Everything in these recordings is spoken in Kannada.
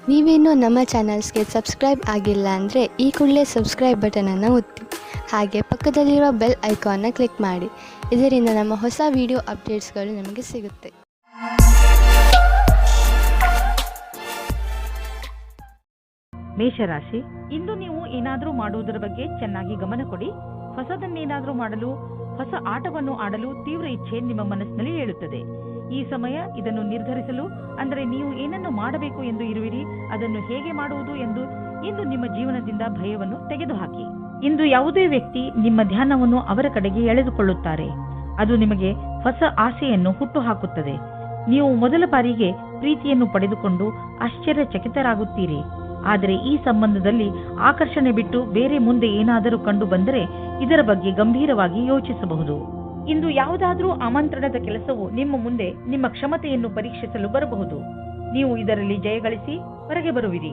ನೀವೇನೂ ನಮ್ಮ ಚಾನಲ್ಸ್ಗೆ ಸಬ್ಸ್ಕ್ರೈಬ್ ಆಗಿಲ್ಲ ಅಂದರೆ ಈ ಕೂಡಲೇ ಸಬ್ಸ್ಕ್ರೈಬ್ ಬಟನನ್ನು ಒತ್ತಿ. ಹಾಗೆ ಪಕ್ಕದಲ್ಲಿರುವ ಬೆಲ್ ಐಕಾನ್ನ ಕ್ಲಿಕ್ ಮಾಡಿ. ಇದರಿಂದ ನಮ್ಮ ಹೊಸ ವಿಡಿಯೋ ಅಪ್ಡೇಟ್ಸ್ಗಳು ನಿಮಗೆ ಸಿಗುತ್ತೆ. ಮೇಷರಾಶಿ, ಇಂದು ನೀವು ಏನಾದರೂ ಮಾಡುವುದರ ಬಗ್ಗೆ ಚೆನ್ನಾಗಿ ಗಮನ ಕೊಡಿ. ಹೊಸದನ್ನೇನಾದರೂ ಮಾಡಲು, ಹೊಸ ಆಟವನ್ನು ಆಡಲು ತೀವ್ರ ಇಚ್ಛೆ ನಿಮ್ಮ ಮನಸ್ಸಿನಲ್ಲಿ ಏಳುತ್ತದೆ. ಈ ಸಮಯ ಇದನ್ನು ನಿರ್ಧರಿಸಲು, ಅಂದರೆ ನೀವು ಏನನ್ನು ಮಾಡಬೇಕು ಎಂದು ಇರುವಿರಿ, ಅದನ್ನು ಹೇಗೆ ಮಾಡುವುದು ಎಂದು ಇಂದು ನಿಮ್ಮ ಜೀವನದಿಂದ ಭಯವನ್ನು ತೆಗೆದುಹಾಕಿ. ಇಂದು ಯಾವುದೇ ವ್ಯಕ್ತಿ ನಿಮ್ಮ ಧ್ಯಾನವನ್ನು ಅವರ ಕಡೆಗೆ ಎಳೆದುಕೊಳ್ಳುತ್ತಾರೆ. ಅದು ನಿಮಗೆ ಹೊಸ ಆಸೆಯನ್ನು ಹುಟ್ಟುಹಾಕುತ್ತದೆ. ನೀವು ಮೊದಲ ಬಾರಿಗೆ ಪ್ರೀತಿಯನ್ನು ಪಡೆದುಕೊಂಡು ಆಶ್ಚರ್ಯಚಕಿತರಾಗುತ್ತೀರಿ. ಆದರೆ ಈ ಸಂಬಂಧದಲ್ಲಿ ಆಕರ್ಷಣೆ ಬಿಟ್ಟು ಬೇರೆ ಮುಂದೆ ಏನಾದರೂ ಕಂಡು ಬಂದರೆ ಇದರ ಬಗ್ಗೆ ಗಂಭೀರವಾಗಿ ಯೋಚಿಸಬಹುದು. ಇಂದು ಯಾವುದಾದರೂ ಆಮಂತ್ರಣದ ಕೆಲಸವು ನಿಮ್ಮ ಮುಂದೆ ನಿಮ್ಮ ಕ್ಷಮತೆಯನ್ನು ಪರೀಕ್ಷಿಸಲು ಬರಬಹುದು. ನೀವು ಇದರಲ್ಲಿ ಜಯಗಳಿಸಿ ಹೊರಗೆ ಬರುವಿರಿ.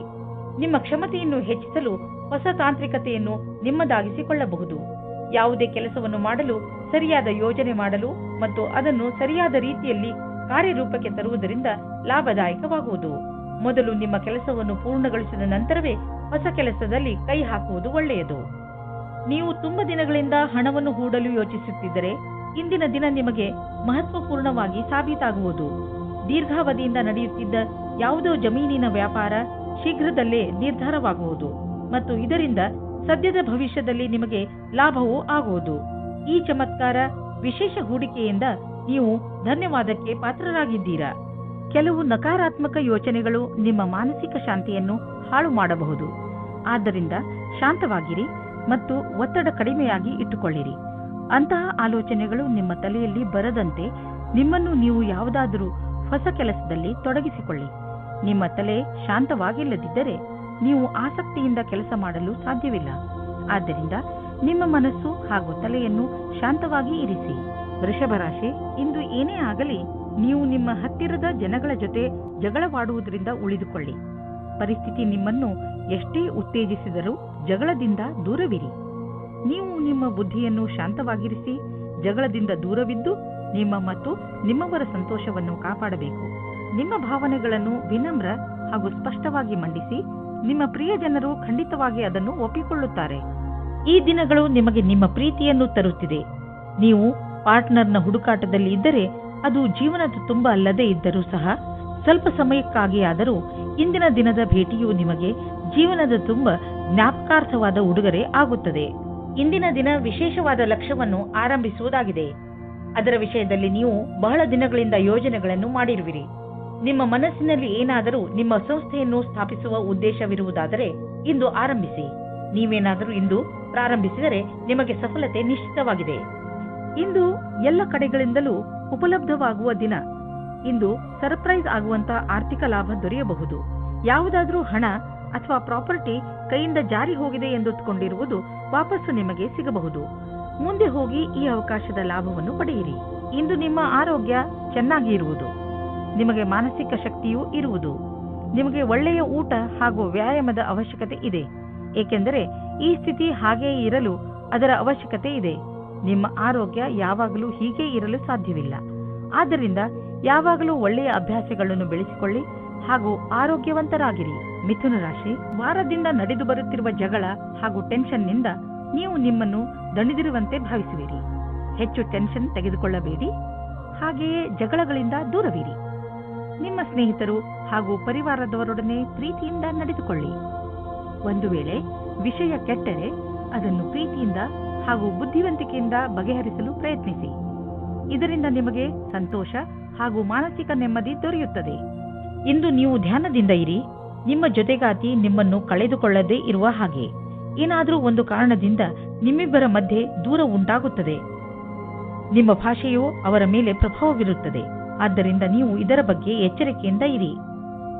ನಿಮ್ಮ ಕ್ಷಮತೆಯನ್ನು ಹೆಚ್ಚಿಸಲು ಹೊಸ ತಾಂತ್ರಿಕತೆಯನ್ನು ನಿಮ್ಮದಾಗಿಸಿಕೊಳ್ಳಬಹುದು. ಯಾವುದೇ ಕೆಲಸವನ್ನು ಮಾಡಲು ಸರಿಯಾದ ಯೋಜನೆ ಮಾಡಲು ಮತ್ತು ಅದನ್ನು ಸರಿಯಾದ ರೀತಿಯಲ್ಲಿ ಕಾರ್ಯರೂಪಕ್ಕೆ ತರುವುದರಿಂದ ಲಾಭದಾಯಕವಾಗುವುದು. ಮೊದಲು ನಿಮ್ಮ ಕೆಲಸವನ್ನು ಪೂರ್ಣಗೊಳಿಸಿದ ನಂತರವೇ ಹೊಸ ಕೆಲಸದಲ್ಲಿ ಕೈ ಹಾಕುವುದು ಒಳ್ಳೆಯದು. ನೀವು ತುಂಬ ದಿನಗಳಿಂದ ಹಣವನ್ನು ಹೂಡಲು ಯೋಚಿಸುತ್ತಿದ್ದರೆ ಇಂದಿನ ದಿನ ನಿಮಗೆ ಮಹತ್ವಪೂರ್ಣವಾಗಿ ಸಾಬೀತಾಗುವುದು. ದೀರ್ಘಾವಧಿಯಿಂದ ನಡೆಯುತ್ತಿದ್ದ ಯಾವುದೋ ಜಮೀನಿನ ವ್ಯಾಪಾರ ಶೀಘ್ರದಲ್ಲೇ ನಿರ್ಧಾರವಾಗುವುದು ಮತ್ತು ಇದರಿಂದ ಸದ್ಯದ ಭವಿಷ್ಯದಲ್ಲಿ ನಿಮಗೆ ಲಾಭವೂ ಆಗುವುದು. ಈ ಚಮತ್ಕಾರ ವಿಶೇಷ ಹೂಡಿಕೆಯಿಂದ ನೀವು ಧನ್ಯವಾದಕ್ಕೆ ಪಾತ್ರರಾಗಿದ್ದೀರಾ. ಕೆಲವು ನಕಾರಾತ್ಮಕ ಯೋಚನೆಗಳು ನಿಮ್ಮ ಮಾನಸಿಕ ಶಾಂತಿಯನ್ನು ಹಾಳು ಮಾಡಬಹುದು. ಆದ್ದರಿಂದ ಶಾಂತವಾಗಿರಿ ಮತ್ತು ಒತ್ತಡ ಕಡಿಮೆಯಾಗಿ ಇಟ್ಟುಕೊಳ್ಳಿರಿ. ಅಂತಹ ಆಲೋಚನೆಗಳು ನಿಮ್ಮ ತಲೆಯಲ್ಲಿ ಬರದಂತೆ ನಿಮ್ಮನ್ನು ನೀವು ಯಾವುದಾದರೂ ಹೊಸ ಕೆಲಸದಲ್ಲಿ ತೊಡಗಿಸಿಕೊಳ್ಳಿ. ನಿಮ್ಮ ತಲೆ ಶಾಂತವಾಗಿಲ್ಲದಿದ್ದರೆ ನೀವು ಆಸಕ್ತಿಯಿಂದ ಕೆಲಸ ಮಾಡಲು ಸಾಧ್ಯವಿಲ್ಲ. ಆದ್ದರಿಂದ ನಿಮ್ಮ ಮನಸ್ಸು ಹಾಗೂ ತಲೆಯನ್ನು ಶಾಂತವಾಗಿ ಇರಿಸಿ. ವೃಷಭ ರಾಶಿ, ಇಂದು ಏನೇ ಆಗಲಿ ನೀವು ನಿಮ್ಮ ಹತ್ತಿರದ ಜನಗಳ ಜೊತೆ ಜಗಳವಾಡುವುದರಿಂದ ಉಳಿದುಕೊಳ್ಳಿ. ಪರಿಸ್ಥಿತಿ ನಿಮ್ಮನ್ನು ಎಷ್ಟೇ ಉತ್ತೇಜಿಸಿದರೂ ಜಗಳದಿಂದ ದೂರವಿರಿ. ನೀವು ನಿಮ್ಮ ಬುದ್ಧಿಯನ್ನು ಶಾಂತವಾಗಿರಿಸಿ ಜಗಳದಿಂದ ದೂರವಿದ್ದು ನಿಮ್ಮ ಮತ್ತು ನಿಮ್ಮವರ ಸಂತೋಷವನ್ನು ಕಾಪಾಡಬೇಕು. ನಿಮ್ಮ ಭಾವನೆಗಳನ್ನು ವಿನಮ್ರ ಹಾಗೂ ಸ್ಪಷ್ಟವಾಗಿ ಮಂಡಿಸಿ. ನಿಮ್ಮ ಪ್ರಿಯ ಜನರು ಖಂಡಿತವಾಗಿ ಅದನ್ನು ಒಪ್ಪಿಕೊಳ್ಳುತ್ತಾರೆ. ಈ ದಿನಗಳು ನಿಮಗೆ ನಿಮ್ಮ ಪ್ರೀತಿಯನ್ನು ತರುತ್ತಿದೆ. ನೀವು ಪಾರ್ಟ್ನರ್ನ ಹುಡುಕಾಟದಲ್ಲಿ ಇದ್ದರೆ ಅದು ಜೀವನದ ತುಂಬ ಅಲ್ಲದೇ ಇದ್ದರೂ ಸಹ ಸ್ವಲ್ಪ ಸಮಯಕ್ಕಾಗಿಯಾದರೂ ಇಂದಿನ ದಿನದ ಭೇಟಿಯು ನಿಮಗೆ ಜೀವನದ ತುಂಬ ಜ್ಞಾಪಕಾರ್ಥವಾದ ಉಡುಗೊರೆ ಆಗುತ್ತದೆ. ಇಂದಿನ ದಿನ ವಿಶೇಷವಾದ ಲಕ್ಷ್ಯವನ್ನು ಆರಂಭಿಸುವುದಾಗಿದೆ. ಅದರ ವಿಷಯದಲ್ಲಿ ನೀವು ಬಹಳ ದಿನಗಳಿಂದ ಯೋಜನೆಗಳನ್ನು ಮಾಡಿರುವಿರಿ. ನಿಮ್ಮ ಮನಸ್ಸಿನಲ್ಲಿ ಏನಾದರೂ ನಿಮ್ಮ ಸಂಸ್ಥೆಯನ್ನು ಸ್ಥಾಪಿಸುವ ಉದ್ದೇಶವಿರುವುದಾದರೆ ಇಂದು ಆರಂಭಿಸಿ. ನೀವೇನಾದರೂ ಇಂದು ಪ್ರಾರಂಭಿಸಿದರೆ ನಿಮಗೆ ಸಫಲತೆ ನಿಶ್ಚಿತವಾಗಿದೆ. ಇಂದು ಎಲ್ಲ ಕಡೆಗಳಿಂದಲೂ ಉಪಲಬ್ಧವಾಗುವ ದಿನ. ಇಂದು ಸರ್ಪ್ರೈಸ್ ಆಗುವಂತಹ ಆರ್ಥಿಕ ಲಾಭ ದೊರೆಯಬಹುದು. ಯಾವುದಾದ್ರೂ ಹಣ ಅಥವಾ ಪ್ರಾಪರ್ಟಿ ಕೈಯಿಂದ ಜಾರಿ ಹೋಗಿದೆ ಎಂದುಕೊಂಡಿರುವುದು ವಾಪಸ್ಸು ನಿಮಗೆ ಸಿಗಬಹುದು. ಮುಂದೆ ಹೋಗಿ ಈ ಅವಕಾಶದ ಲಾಭವನ್ನು ಪಡೆಯಿರಿ. ಇಂದು ನಿಮ್ಮ ಆರೋಗ್ಯ ಚೆನ್ನಾಗಿ ಇರುವುದು. ನಿಮಗೆ ಮಾನಸಿಕ ಶಕ್ತಿಯೂ ಇರುವುದು. ನಿಮಗೆ ಒಳ್ಳೆಯ ಊಟ ಹಾಗೂ ವ್ಯಾಯಾಮದ ಅವಶ್ಯಕತೆ ಇದೆ. ಏಕೆಂದರೆ ಈ ಸ್ಥಿತಿ ಹಾಗೆಯೇ ಇರಲು ಅದರ ಅವಶ್ಯಕತೆ ಇದೆ. ನಿಮ್ಮ ಆರೋಗ್ಯ ಯಾವಾಗಲೂ ಹೀಗೆ ಇರಲು ಸಾಧ್ಯವಿಲ್ಲ. ಆದ್ದರಿಂದ ಯಾವಾಗಲೂ ಒಳ್ಳೆಯ ಅಭ್ಯಾಸಗಳನ್ನು ಬೆಳೆಸಿಕೊಳ್ಳಿ ಹಾಗೂ ಆರೋಗ್ಯವಂತರಾಗಿರಿ. ಮಿಥುನ ರಾಶಿ, ವಾರದಿಂದ ನಡೆದು ಬರುತ್ತಿರುವ ಜಗಳ ಹಾಗೂ ಟೆನ್ಷನ್ನಿಂದ ನೀವು ನಿಮ್ಮನ್ನು ದಣಿದಿರುವಂತೆ ಭಾವಿಸುವಿರಿ. ಹೆಚ್ಚು ಟೆನ್ಷನ್ ತೆಗೆದುಕೊಳ್ಳಬೇಡಿ. ಹಾಗೆಯೇ ಜಗಳಗಳಿಂದ ದೂರವಿರಿ. ನಿಮ್ಮ ಸ್ನೇಹಿತರು ಹಾಗೂ ಪರಿವಾರದವರೊಡನೆ ಪ್ರೀತಿಯಿಂದ ನಡೆದುಕೊಳ್ಳಿ. ಒಂದು ವೇಳೆ ವಿಷಯ ಕೆಟ್ಟರೆ ಅದನ್ನು ಪ್ರೀತಿಯಿಂದ ಹಾಗೂ ಬುದ್ಧಿವಂತಿಕೆಯಿಂದ ಬಗೆಹರಿಸಲು ಪ್ರಯತ್ನಿಸಿ. ಇದರಿಂದ ನಿಮಗೆ ಸಂತೋಷ ಹಾಗೂ ಮಾನಸಿಕ ನೆಮ್ಮದಿ ದೊರೆಯುತ್ತದೆ. ಇಂದು ನೀವು ಧ್ಯಾನದಿಂದ ಇರಿ. ನಿಮ್ಮ ಜೊತೆಗಾತಿ ನಿಮ್ಮನ್ನು ಕಳೆದುಕೊಳ್ಳದೇ ಇರುವ ಹಾಗೆ ಏನಾದರೂ ಒಂದು ಕಾರಣದಿಂದ ನಿಮ್ಮಿಬ್ಬರ ಮಧ್ಯೆ ದೂರ ಉಂಟಾಗುತ್ತದೆ. ನಿಮ್ಮ ಭಾಷೆಯು ಅವರ ಮೇಲೆ ಪ್ರಭಾವವಿರುತ್ತದೆ. ಆದ್ದರಿಂದ ನೀವು ಇದರ ಬಗ್ಗೆ ಎಚ್ಚರಿಕೆಯಿಂದ ಇರಿ.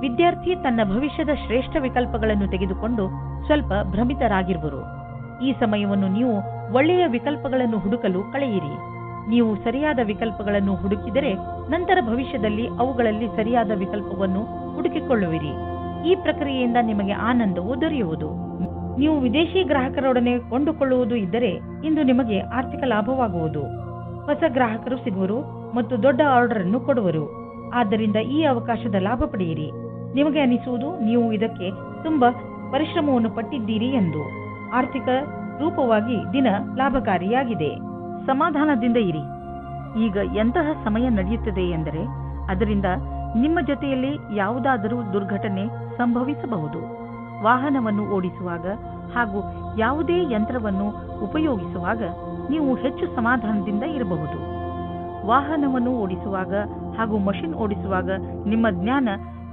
ವಿದ್ಯಾರ್ಥಿ ತನ್ನ ಭವಿಷ್ಯದ ಶ್ರೇಷ್ಠ ವಿಕಲ್ಪಗಳನ್ನು ತೆಗೆದುಕೊಂಡು ಸ್ವಲ್ಪ ಭ್ರಮಿತರಾಗಿರುವರು. ಈ ಸಮಯವನ್ನು ನೀವು ಒಳ್ಳೆಯ ವಿಕಲ್ಪಗಳನ್ನು ಹುಡುಕಲು ಕಳೆಯಿರಿ. ನೀವು ಸರಿಯಾದ ವಿಕಲ್ಪಗಳನ್ನು ಹುಡುಕಿದರೆ ನಂತರ ಭವಿಷ್ಯದಲ್ಲಿ ಅವುಗಳಲ್ಲಿ ಸರಿಯಾದ ವಿಕಲ್ಪವನ್ನು ಹುಡುಕಿಕೊಳ್ಳುವಿರಿ. ಈ ಪ್ರಕ್ರಿಯೆಯಿಂದ ನಿಮಗೆ ಆನಂದವು ದೊರೆಯುವುದು. ನೀವು ವಿದೇಶಿ ಗ್ರಾಹಕರೊಡನೆ ಕೊಂಡುಕೊಳ್ಳುವುದು ಇದ್ದರೆ ಇಂದು ನಿಮಗೆ ಆರ್ಥಿಕ ಲಾಭವಾಗುವುದು. ಹೊಸ ಗ್ರಾಹಕರು ಸಿಗುವರು ಮತ್ತು ದೊಡ್ಡ ಆರ್ಡರ್ ಅನ್ನು ಕೊಡುವರು. ಆದ್ದರಿಂದ ಈ ಅವಕಾಶದ ಲಾಭ ಪಡೆಯಿರಿ. ನಿಮಗೆ ಅನಿಸುವುದು ನೀವು ಇದಕ್ಕೆ ತುಂಬಾ ಪರಿಶ್ರಮವನ್ನು ಪಟ್ಟಿದ್ದೀರಿ ಎಂದು. ಆರ್ಥಿಕ ರೂಪವಾಗಿ ದಿನ ಲಾಭಕಾರಿಯಾಗಿದೆ. ಸಮಾಧಾನದಿಂದ ಇರಿ. ಈಗ ಎಂತಹ ಸಮಯ ನಡೆಯುತ್ತದೆ ಎಂದರೆ ಅದರಿಂದ ನಿಮ್ಮ ಜೊತೆಯಲ್ಲಿ ಯಾವುದಾದರೂ ದುರ್ಘಟನೆ ಸಂಭವಿಸಬಹುದು. ವಾಹನವನ್ನು ಓಡಿಸುವಾಗ ಹಾಗೂ ಯಾವುದೇ ಯಂತ್ರವನ್ನು ಉಪಯೋಗಿಸುವಾಗ ನೀವು ಹೆಚ್ಚು ಸಮಾಧಾನದಿಂದ ಇರಬಹುದು. ವಾಹನವನ್ನು ಓಡಿಸುವಾಗ ಹಾಗೂ ಮಷಿನ್ ಓಡಿಸುವಾಗ ನಿಮ್ಮ ಜ್ಞಾನ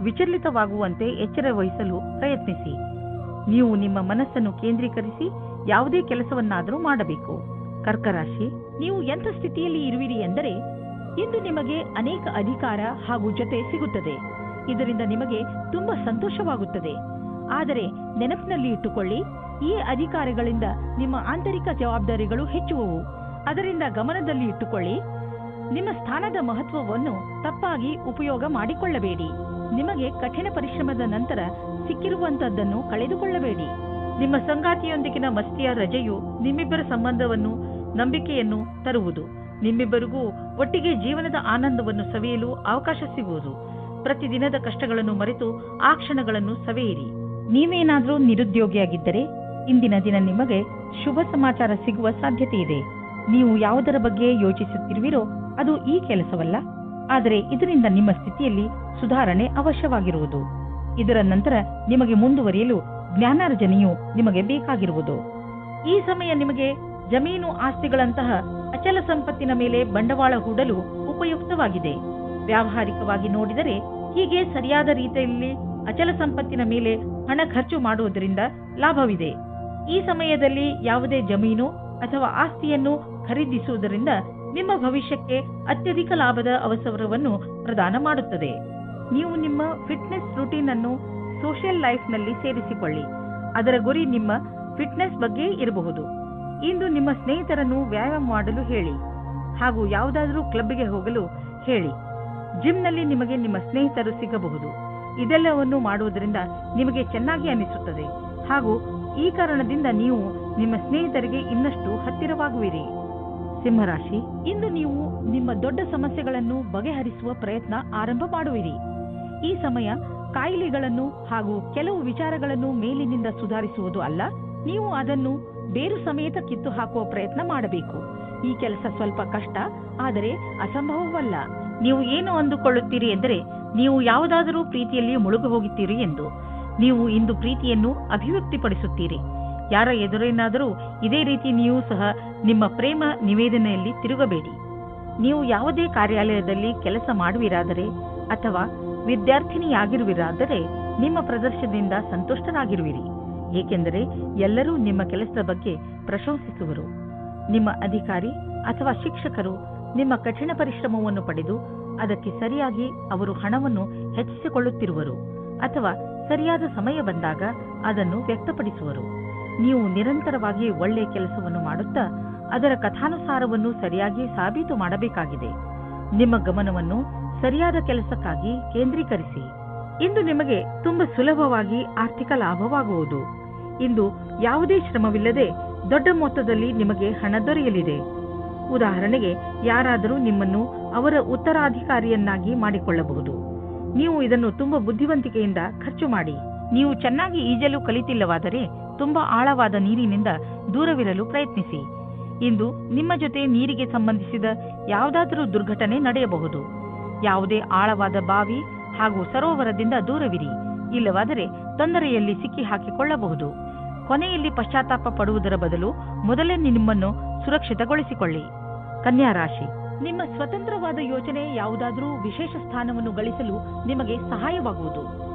ವಿಚಲಿತವಾಗುವಂತೆ ಎಚ್ಚರ ವಹಿಸಲು ಪ್ರಯತ್ನಿಸಿ. ನೀವು ನಿಮ್ಮ ಮನಸ್ಸನ್ನು ಕೇಂದ್ರೀಕರಿಸಿ ಯಾವುದೇ ಕೆಲಸವನ್ನಾದರೂ ಮಾಡಬೇಕು. ಕರ್ಕರಾಶಿ, ನೀವು ಎಂಥ ಸ್ಥಿತಿಯಲ್ಲಿ ಇರುವಿರಿ ಎಂದರೆ ಇಂದು ನಿಮಗೆ ಅನೇಕ ಅಧಿಕಾರ ಹಾಗೂ ಜೊತೆ ಸಿಗುತ್ತದೆ. ಇದರಿಂದ ನಿಮಗೆ ತುಂಬಾ ಸಂತೋಷವಾಗುತ್ತದೆ. ಆದರೆ ನೆನಪಿನಲ್ಲಿ ಇಟ್ಟುಕೊಳ್ಳಿ, ಈ ಅಧಿಕಾರಗಳಿಂದ ನಿಮ್ಮ ಆಂತರಿಕ ಜವಾಬ್ದಾರಿಗಳು ಹೆಚ್ಚುವವು. ಅದರಿಂದ ಗಮನದಲ್ಲಿ ಇಟ್ಟುಕೊಳ್ಳಿ, ನಿಮ್ಮ ಸ್ಥಾನದ ಮಹತ್ವವನ್ನು ತಪ್ಪಾಗಿ ಉಪಯೋಗ ಮಾಡಿಕೊಳ್ಳಬೇಡಿ. ನಿಮಗೆ ಕಠಿಣ ಪರಿಶ್ರಮದ ನಂತರ ಸಿಕ್ಕಿರುವಂತದ್ದನ್ನು ಕಳೆದುಕೊಳ್ಳಬೇಡಿ. ನಿಮ್ಮ ಸಂಗಾತಿಯೊಂದಿಗಿನ ಮಸ್ತಿಯ ರಜೆಯು ನಿಮ್ಮಿಬ್ಬರ ಸಂಬಂಧವನ್ನು ನಂಬಿಕೆಯನ್ನು ತರುವುದು. ನಿಮ್ಮಿಬ್ಬರಿಗೂ ಒಟ್ಟಿಗೆ ಜೀವನದ ಆನಂದವನ್ನು ಸವಿಯಲು ಅವಕಾಶ ಸಿಗುವುದು. ಪ್ರತಿದಿನದ ಕಷ್ಟಗಳನ್ನು ಮರೆತು ಆ ಕ್ಷಣಗಳನ್ನು ಸವಿಯಿರಿ. ನೀವೇನಾದರೂ ನಿರುದ್ಯೋಗಿಯಾಗಿದ್ದರೆ ಇಂದಿನ ದಿನ ನಿಮಗೆ ಶುಭ ಸಮಾಚಾರ ಸಿಗುವ ಸಾಧ್ಯತೆ ಇದೆ. ನೀವು ಯಾವುದರ ಬಗ್ಗೆ ಯೋಚಿಸುತ್ತಿರುವಿರೋ ಅದು ಈ ಕೆಲಸವಲ್ಲ, ಆದರೆ ಇದರಿಂದ ನಿಮ್ಮ ಸ್ಥಿತಿಯಲ್ಲಿ ಸುಧಾರಣೆ ಅವಶ್ಯವಾಗಿರುವುದು. ಇದರ ನಂತರ ನಿಮಗೆ ಮುಂದುವರಿಯಲು ಜ್ಞಾನಾರ್ಜನೆಯು ನಿಮಗೆ ಬೇಕಾಗಿರುವುದು. ಈ ಸಮಯ ನಿಮಗೆ ಜಮೀನು ಆಸ್ತಿಗಳಂತಹ ಅಚಲ ಸಂಪತ್ತಿನ ಮೇಲೆ ಬಂಡವಾಳ ಹೂಡಲು ಉಪಯುಕ್ತವಾಗಿದೆ. ವ್ಯಾವಹಾರಿಕವಾಗಿ ನೋಡಿದರೆ ಹೀಗೆ ಸರಿಯಾದ ರೀತಿಯಲ್ಲಿ ಅಚಲ ಸಂಪತ್ತಿನ ಮೇಲೆ ಹಣ ಖರ್ಚು ಮಾಡುವುದರಿಂದ ಲಾಭವಿದೆ. ಈ ಸಮಯದಲ್ಲಿ ಯಾವುದೇ ಜಮೀನು ಅಥವಾ ಆಸ್ತಿಯನ್ನು ಖರೀದಿಸುವುದರಿಂದ ನಿಮ್ಮ ಭವಿಷ್ಯಕ್ಕೆ ಅತ್ಯಧಿಕ ಲಾಭದ ಅವಸರವನ್ನು ಪ್ರದಾನ ಮಾಡುತ್ತದೆ. ನೀವು ನಿಮ್ಮ ಫಿಟ್ನೆಸ್ ರೂಟೀನ್ ಅನ್ನು ಸೋಷಿಯಲ್ ಲೈಫ್ನಲ್ಲಿ ಸೇರಿಸಿಕೊಳ್ಳಿ. ಅದರ ಗುರಿ ನಿಮ್ಮ ಫಿಟ್ನೆಸ್ ಬಗ್ಗೆ ಇರಬಹುದು. ಇಂದು ನಿಮ್ಮ ಸ್ನೇಹಿತರನ್ನು ವ್ಯಾಯಾಮ ಮಾಡಲು ಹೇಳಿ ಹಾಗೂ ಯಾವುದಾದರೂ ಕ್ಲಬ್ಗೆ ಹೋಗಲು ಹೇಳಿ. ಜಿಮ್ನಲ್ಲಿ ನಿಮಗೆ ನಿಮ್ಮ ಸ್ನೇಹಿತರು ಸಿಗಬಹುದು. ಇದೆಲ್ಲವನ್ನು ಮಾಡುವುದರಿಂದ ನಿಮಗೆ ಚೆನ್ನಾಗಿ ಅನಿಸುತ್ತದೆ ಹಾಗೂ ಈ ಕಾರಣದಿಂದ ನೀವು ನಿಮ್ಮ ಸ್ನೇಹಿತರಿಗೆ ಇನ್ನಷ್ಟು ಹತ್ತಿರವಾಗುವಿರಿ. ಸಿಂಹರಾಶಿ, ಇಂದು ನೀವು ನಿಮ್ಮ ದೊಡ್ಡ ಸಮಸ್ಯೆಗಳನ್ನು ಬಗೆಹರಿಸುವ ಪ್ರಯತ್ನ ಆರಂಭ ಮಾಡುವಿರಿ. ಈ ಸಮಯ ಕಾಯಿಲೆಗಳನ್ನು ಹಾಗೂ ಕೆಲವು ವಿಚಾರಗಳನ್ನು ಮೇಲಿನಿಂದ ಸುಧಾರಿಸುವುದು ಅಲ್ಲ, ನೀವು ಅದನ್ನು ಬೇರು ಸಮೇತ ಕಿತ್ತು ಹಾಕುವ ಪ್ರಯತ್ನ ಮಾಡಬೇಕು. ಈ ಕೆಲಸ ಸ್ವಲ್ಪ ಕಷ್ಟ, ಆದರೆ ಅಸಂಭವವಲ್ಲ. ನೀವು ಏನು ಅಂದುಕೊಳ್ಳುತ್ತೀರಿ ಎಂದರೆ ನೀವು ಯಾವುದಾದರೂ ಪ್ರೀತಿಯಲ್ಲಿ ಮುಳುಗು ಹೋಗುತ್ತೀರಿ ಎಂದು. ನೀವು ಇಂದು ಪ್ರೀತಿಯನ್ನು ಅಭಿವ್ಯಕ್ತಿಪಡಿಸುತ್ತೀರಿ. ಯಾರ ಎದುರೇನಾದರೂ ಇದೇ ರೀತಿ ನೀವು ಸಹ ನಿಮ್ಮ ಪ್ರೇಮ ನಿವೇದನೆಯಲ್ಲಿ ತಿರುಗಬೇಡಿ. ನೀವು ಯಾವುದೇ ಕಾರ್ಯಾಲಯದಲ್ಲಿ ಕೆಲಸ ಮಾಡುವಿರಾದರೆ ಅಥವಾ ವಿದ್ಯಾರ್ಥಿನಿಯಾಗಿರುವಿರಾದರೆ ನಿಮ್ಮ ಪ್ರದರ್ಶನದಿಂದ ಸಂತುಷ್ಟರಾಗಿರುವಿರಿ, ಏಕೆಂದರೆ ಎಲ್ಲರೂ ನಿಮ್ಮ ಕೆಲಸದ ಬಗ್ಗೆ ಪ್ರಶಂಸಿಸುವರು. ನಿಮ್ಮ ಅಧಿಕಾರಿ ಅಥವಾ ಶಿಕ್ಷಕರು ನಿಮ್ಮ ಕಠಿಣ ಪರಿಶ್ರಮವನ್ನು ಪಡೆದು ಅದಕ್ಕೆ ಸರಿಯಾಗಿ ಅವರು ಹಣವನ್ನು ಹೆಚ್ಚಿಸಿಕೊಳ್ಳುತ್ತಿರುವರು ಅಥವಾ ಸರಿಯಾದ ಸಮಯ ಬಂದಾಗ ಅದನ್ನು ವ್ಯಕ್ತಪಡಿಸುವರು. ನೀವು ನಿರಂತರವಾಗಿ ಒಳ್ಳೆಯ ಕೆಲಸವನ್ನು ಮಾಡುತ್ತಾ ಅದರ ಕಥಾನುಸಾರವನ್ನು ಸರಿಯಾಗಿ ಸಾಬೀತು ಮಾಡಬೇಕಾಗಿದೆ. ನಿಮ್ಮ ಗಮನವನ್ನು ಸರಿಯಾದ ಕೆಲಸಕ್ಕಾಗಿ ಕೇಂದ್ರೀಕರಿಸಿ. ಇಂದು ನಿಮಗೆ ತುಂಬಾ ಸುಲಭವಾಗಿ ಆರ್ಥಿಕ ಲಾಭವಾಗುವುದು. ಇಂದು ಯಾವುದೇ ಶ್ರಮವಿಲ್ಲದೆ ದೊಡ್ಡ ಮೊತ್ತದಲ್ಲಿ ನಿಮಗೆ ಹಣ ದೊರೆಯಲಿದೆ. ಉದಾಹರಣೆಗೆ, ಯಾರಾದರೂ ನಿಮ್ಮನ್ನು ಅವರ ಉತ್ತರಾಧಿಕಾರಿಯನ್ನಾಗಿ ಮಾಡಿಕೊಳ್ಳಬಹುದು. ನೀವು ಇದನ್ನು ತುಂಬಾ ಬುದ್ಧಿವಂತಿಕೆಯಿಂದ ಖರ್ಚು ಮಾಡಿ. ನೀವು ಚೆನ್ನಾಗಿ ಈಜಲು ಕಲಿತಿಲ್ಲವಾದರೆ ತುಂಬಾ ಆಳವಾದ ನೀರಿನಿಂದ ದೂರವಿರಲು ಪ್ರಯತ್ನಿಸಿ. ಇಂದು ನಿಮ್ಮ ಜೊತೆ ನೀರಿಗೆ ಸಂಬಂಧಿಸಿದ ಯಾವುದಾದರೂ ದುರ್ಘಟನೆ ನಡೆಯಬಹುದು. ಯಾವುದೇ ಆಳವಾದ ಬಾವಿ ಹಾಗೂ ಸರೋವರದಿಂದ ದೂರವಿರಿ, ಇಲ್ಲವಾದರೆ ತೊಂದರೆಯಲ್ಲಿ ಸಿಕ್ಕಿ ಹಾಕಿಕೊಳ್ಳಬಹುದು. ಕೊನೆಯಲ್ಲಿ ಪಶ್ಚಾತ್ತಾಪ ಪಡುವುದರ ಬದಲು ಮೊದಲೇ ನಿಮ್ಮನ್ನು ಸುರಕ್ಷಿತಗೊಳಿಸಿಕೊಳ್ಳಿ. ಕನ್ಯಾ ರಾಶಿ, ನಿಮ್ಮ ಸ್ವತಂತ್ರವಾದ ಯೋಚನೆ ಯಾವುದಾದರೂ ವಿಶೇಷ ಸ್ಥಾನವನ್ನು ಗಳಿಸಲು ನಿಮಗೆ ಸಹಾಯವಾಗುವುದು.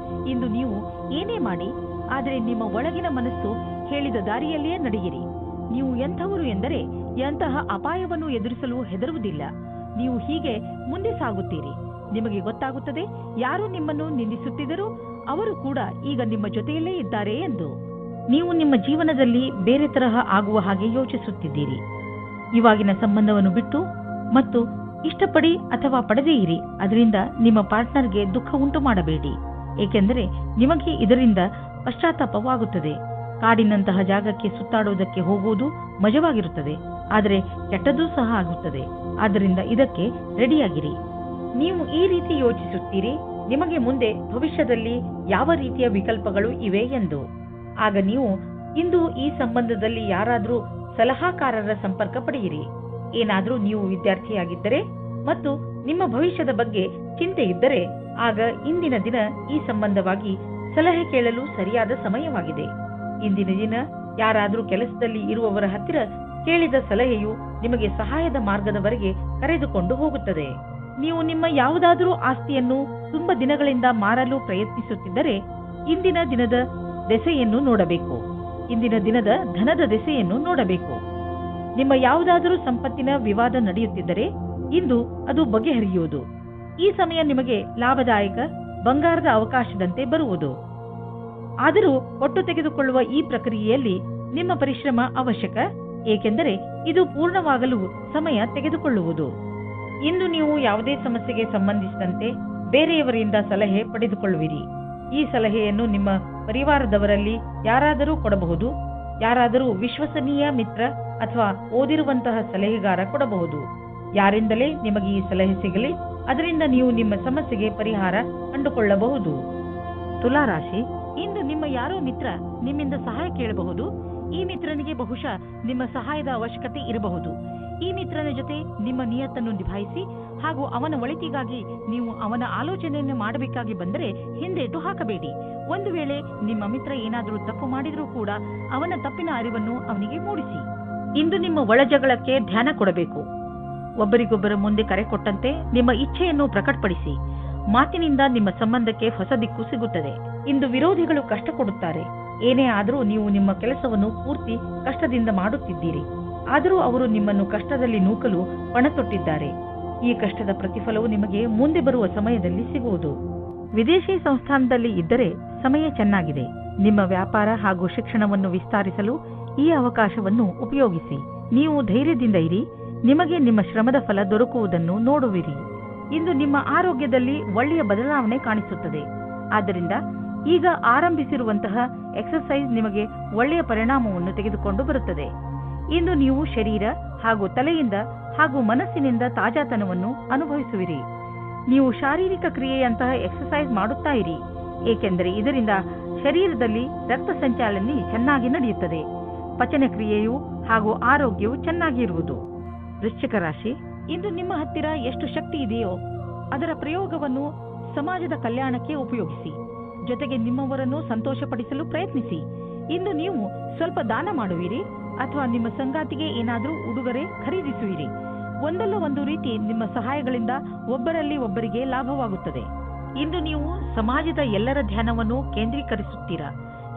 ಇಂದು ನೀವು ಏನೇ ಮಾಡಿ, ಆದರೆ ನಿಮ್ಮ ಒಳಗಿನ ಮನಸ್ಸು ಹೇಳಿದ ದಾರಿಯಲ್ಲಿಯೇ ನಡೆಯಿರಿ. ನೀವು ಎಂಥವರು ಎಂದರೆ ಎಂತಹ ಅಪಾಯವನ್ನು ಎದುರಿಸಲು ಹೆದರುವುದಿಲ್ಲ. ನೀವು ಹೀಗೆ ಮುಂದೆ ಸಾಗುತ್ತೀರಿ. ನಿಮಗೆ ಗೊತ್ತಾಗುತ್ತದೆ, ಯಾರು ನಿಮ್ಮನ್ನು ನಿಂದಿಸುತ್ತಿದ್ದರೂ ಅವರು ಕೂಡ ಈಗ ನಿಮ್ಮ ಜೊತೆಯಲ್ಲೇ ಇದ್ದಾರೆ ಎಂದು. ನೀವು ನಿಮ್ಮ ಜೀವನದಲ್ಲಿ ಬೇರೆ ತರಹ ಆಗುವ ಹಾಗೆ ಯೋಚಿಸುತ್ತಿದ್ದೀರಿ. ಇವಾಗಿನ ಸಂಬಂಧವನ್ನು ಬಿಟ್ಟು ಮತ್ತು ಇಷ್ಟಪಡಿ ಅಥವಾ ಪಡೆದೇ ಇರಿ. ಅದರಿಂದ ನಿಮ್ಮ ಪಾರ್ಟ್ನರ್ಗೆ ದುಃಖ ಉಂಟು ಮಾಡಬೇಡಿ, ಏಕೆಂದರೆ ನಿಮಗೆ ಇದರಿಂದ ಪಶ್ಚಾತ್ತಾಪವಾಗುತ್ತದೆ. ಕಾಡಿನಂತಹ ಜಾಗಕ್ಕೆ ಸುತ್ತಾಡುವುದಕ್ಕೆ ಹೋಗುವುದು ಮಜವಾಗಿರುತ್ತದೆ, ಆದರೆ ಕೆಟ್ಟದ್ದೂ ಸಹ ಆಗುತ್ತದೆ. ಆದ್ದರಿಂದ ಇದಕ್ಕೆ ರೆಡಿಯಾಗಿರಿ. ನೀವು ಈ ರೀತಿ ಯೋಚಿಸುತ್ತೀರಿ, ನಿಮಗೆ ಮುಂದೆ ಭವಿಷ್ಯದಲ್ಲಿ ಯಾವ ರೀತಿಯ ವಿಕಲ್ಪಗಳು ಇವೆ ಎಂದು. ಆಗ ನೀವು ಇಂದು ಈ ಸಂಬಂಧದಲ್ಲಿ ಯಾರಾದರೂ ಸಲಹಾಕಾರರ ಸಂಪರ್ಕ ಪಡೆಯಿರಿ. ಏನಾದರೂ ನೀವು ವಿದ್ಯಾರ್ಥಿಯಾಗಿದ್ದರೆ ಮತ್ತು ನಿಮ್ಮ ಭವಿಷ್ಯದ ಬಗ್ಗೆ ಚಿಂತೆ ಇದ್ದರೆ ಆಗ ಇಂದಿನ ದಿನ ಈ ಸಂಬಂಧವಾಗಿ ಸಲಹೆ ಕೇಳಲು ಸರಿಯಾದ ಸಮಯವಾಗಿದೆ. ಇಂದಿನ ದಿನ ಯಾರಾದರೂ ಕೆಲಸದಲ್ಲಿ ಇರುವವರ ಹತ್ತಿರ ಕೇಳಿದ ಸಲಹೆಯು ನಿಮಗೆ ಸಹಾಯದ ಮಾರ್ಗದವರೆಗೆ ಕರೆದುಕೊಂಡು ಹೋಗುತ್ತದೆ. ನೀವು ನಿಮ್ಮ ಯಾವುದಾದರೂ ಆಸ್ತಿಯನ್ನು ತುಂಬಾ ದಿನಗಳಿಂದ ಮಾರಲು ಪ್ರಯತ್ನಿಸುತ್ತಿದ್ದರೆ ಇಂದಿನ ದಿನದ ದೆಸೆಯನ್ನು ನೋಡಬೇಕು. ಇಂದಿನ ದಿನದ ಧನದ ದೆಸೆಯನ್ನು ನೋಡಬೇಕು. ನಿಮ್ಮ ಯಾವುದಾದರೂ ಸಂಪತ್ತಿನ ವಿವಾದ ನಡೆಯುತ್ತಿದ್ದರೆ ಇಂದು ಅದು ಬಗೆಹರಿಯುವುದು. ಈ ಸಮಯ ನಿಮಗೆ ಲಾಭದಾಯಕ ಬಂಗಾರದ ಅವಕಾಶದಂತೆ ಬರುವುದು. ಆದರೂ ಒಟ್ಟು ತೆಗೆದುಕೊಳ್ಳುವ ಈ ಪ್ರಕ್ರಿಯೆಯಲ್ಲಿ ನಿಮ್ಮ ಪರಿಶ್ರಮ ಅವಶ್ಯಕ, ಏಕೆಂದರೆ ಇದು ಪೂರ್ಣವಾಗಲು ಸಮಯ ತೆಗೆದುಕೊಳ್ಳುವುದು. ಇಂದು ನೀವು ಯಾವುದೇ ಸಮಸ್ಯೆಗೆ ಸಂಬಂಧಿಸಿದಂತೆ ಬೇರೆಯವರಿಂದ ಸಲಹೆ ಪಡೆದುಕೊಳ್ಳುವಿರಿ. ಈ ಸಲಹೆಯನ್ನು ನಿಮ್ಮ ಪರಿವಾರದವರಲ್ಲಿ ಯಾರಾದರೂ ಕೊಡಬಹುದು. ಯಾರಾದರೂ ವಿಶ್ವಸನೀಯ ಮಿತ್ರ ಅಥವಾ ಓದಿರುವಂತಹ ಸಲಹೆಗಾರ ಕೊಡಬಹುದು. ಯಾರಿಂದಲೇ ನಿಮಗೆ ಈ ಸಲಹೆ ಸಿಗಲಿ, ಅದರಿಂದ ನೀವು ನಿಮ್ಮ ಸಮಸ್ಯೆಗೆ ಪರಿಹಾರ ಕಂಡುಕೊಳ್ಳಬಹುದು. ತುಲಾರಾಶಿ, ಇಂದು ನಿಮ್ಮ ಯಾರೋ ಮಿತ್ರ ನಿಮ್ಮಿಂದ ಸಹಾಯ ಕೇಳಬಹುದು. ಈ ಮಿತ್ರನಿಗೆ ಬಹುಶಃ ನಿಮ್ಮ ಸಹಾಯದ ಅವಶ್ಯಕತೆ ಇರಬಹುದು. ಈ ಮಿತ್ರನ ಜೊತೆ ನಿಮ್ಮ ನಿಯತ್ತನ್ನು ನಿಭಾಯಿಸಿ ಹಾಗೂ ಅವನ ಒಳಿತಿಗಾಗಿ ನೀವು ಅವನ ಆಲೋಚನೆಯನ್ನು ಮಾಡಬೇಕಾಗಿ ಬಂದರೆ ಹಿಂದೇಟು ಹಾಕಬೇಡಿ. ಒಂದು ವೇಳೆ ನಿಮ್ಮ ಮಿತ್ರ ಏನಾದರೂ ತಪ್ಪು ಮಾಡಿದ್ರೂ ಕೂಡ ಅವನ ತಪ್ಪಿನ ಅರಿವನ್ನು ಅವನಿಗೆ ಮೂಡಿಸಿ. ಇಂದು ನಿಮ್ಮ ಒಳಜಗಳಕ್ಕೆ ಧ್ಯಾನ ಕೊಡಬೇಕು. ಒಬ್ಬರಿಗೊಬ್ಬರ ಮುಂದೆ ಕರೆ ಕೊಟ್ಟಂತೆ ನಿಮ್ಮ ಇಚ್ಛೆಯನ್ನು ಪ್ರಕಟಪಡಿಸಿ. ಮಾತಿನಿಂದ ನಿಮ್ಮ ಸಂಬಂಧಕ್ಕೆ ಹೊಸ ದಿಕ್ಕು ಸಿಗುತ್ತದೆ. ಇಂದು ವಿರೋಧಿಗಳು ಕಷ್ಟ ಕೊಡುತ್ತಾರೆ. ಏನೇ ಆದರೂ ನೀವು ನಿಮ್ಮ ಕೆಲಸವನ್ನು ಪೂರ್ತಿ ಕಷ್ಟದಿಂದ ಮಾಡುತ್ತಿದ್ದೀರಿ. ಆದರೂ ಅವರು ನಿಮ್ಮನ್ನು ಕಷ್ಟದಲ್ಲಿ ನೂಕಲು ಪಣತೊಟ್ಟಿದ್ದಾರೆ. ಈ ಕಷ್ಟದ ಪ್ರತಿಫಲವು ನಿಮಗೆ ಮುಂದೆ ಬರುವ ಸಮಯದಲ್ಲಿ ಸಿಗುವುದು. ವಿದೇಶಿ ಸಂಸ್ಥಾನದಲ್ಲಿ ಇದ್ದರೆ ಸಮಯ ಚೆನ್ನಾಗಿದೆ. ನಿಮ್ಮ ವ್ಯಾಪಾರ ಹಾಗೂ ಶಿಕ್ಷಣವನ್ನು ವಿಸ್ತರಿಸಲು ಈ ಅವಕಾಶವನ್ನು ಉಪಯೋಗಿಸಿ. ನೀವು ಧೈರ್ಯದಿಂದ ಇರಿ. ನಿಮಗೆ ನಿಮ್ಮ ಶ್ರಮದ ಫಲ ದೊರಕುವುದನ್ನು ನೋಡುವಿರಿ. ಇಂದು ನಿಮ್ಮ ಆರೋಗ್ಯದಲ್ಲಿ ಒಳ್ಳೆಯ ಬದಲಾವಣೆ ಕಾಣಿಸುತ್ತದೆ. ಆದ್ದರಿಂದ ಈಗ ಆರಂಭಿಸಿರುವಂತಹ ಎಕ್ಸರ್ಸೈಸ್ ನಿಮಗೆ ಒಳ್ಳೆಯ ಪರಿಣಾಮವನ್ನು ತೆಗೆದುಕೊಂಡು ಬರುತ್ತದೆ. ಇಂದು ನೀವು ಶರೀರ ಹಾಗೂ ತಲೆಯಿಂದ ಹಾಗೂ ಮನಸ್ಸಿನಿಂದ ತಾಜಾತನವನ್ನು ಅನುಭವಿಸುವಿರಿ. ನೀವು ಶಾರೀರಿಕ ಕ್ರಿಯೆಯಂತಹ ಎಕ್ಸರ್ಸೈಸ್ ಮಾಡುತ್ತಾ ಇರಿ, ಏಕೆಂದರೆ ಇದರಿಂದ ಶರೀರದಲ್ಲಿ ರಕ್ತ ಸಂಚಾಲನೆ ಚೆನ್ನಾಗಿ ನಡೆಯುತ್ತದೆ. ಪಚನ ಕ್ರಿಯೆಯು ಹಾಗೂ ಆರೋಗ್ಯವು ಚೆನ್ನಾಗಿ ಇರುವುದು. ವೃಶ್ಚಿಕ ರಾಶಿ, ಇಂದು ನಿಮ್ಮ ಹತ್ತಿರ ಎಷ್ಟು ಶಕ್ತಿ ಇದೆಯೋ ಅದರ ಪ್ರಯೋಗವನ್ನು ಸಮಾಜದ ಕಲ್ಯಾಣಕ್ಕೆ ಉಪಯೋಗಿಸಿ. ಜೊತೆಗೆ ನಿಮ್ಮವರನ್ನು ಸಂತೋಷಪಡಿಸಲು ಪ್ರಯತ್ನಿಸಿ. ಇಂದು ನೀವು ಸ್ವಲ್ಪ ದಾನ ಮಾಡುವಿರಿ ಅಥವಾ ನಿಮ್ಮ ಸಂಗಾತಿಗೆ ಏನಾದರೂ ಉಡುಗೊರೆ ಖರೀದಿಸುವಿರಿ. ಒಂದಲ್ಲ ಒಂದು ರೀತಿ ನಿಮ್ಮ ಸಹಾಯಗಳಿಂದ ಒಬ್ಬರಲ್ಲಿ ಒಬ್ಬರಿಗೆ ಲಾಭವಾಗುತ್ತದೆ. ಇಂದು ನೀವು ಸಮಾಜದ ಎಲ್ಲರ ಧ್ಯಾನವನ್ನು ಕೇಂದ್ರೀಕರಿಸುತ್ತೀರಾ.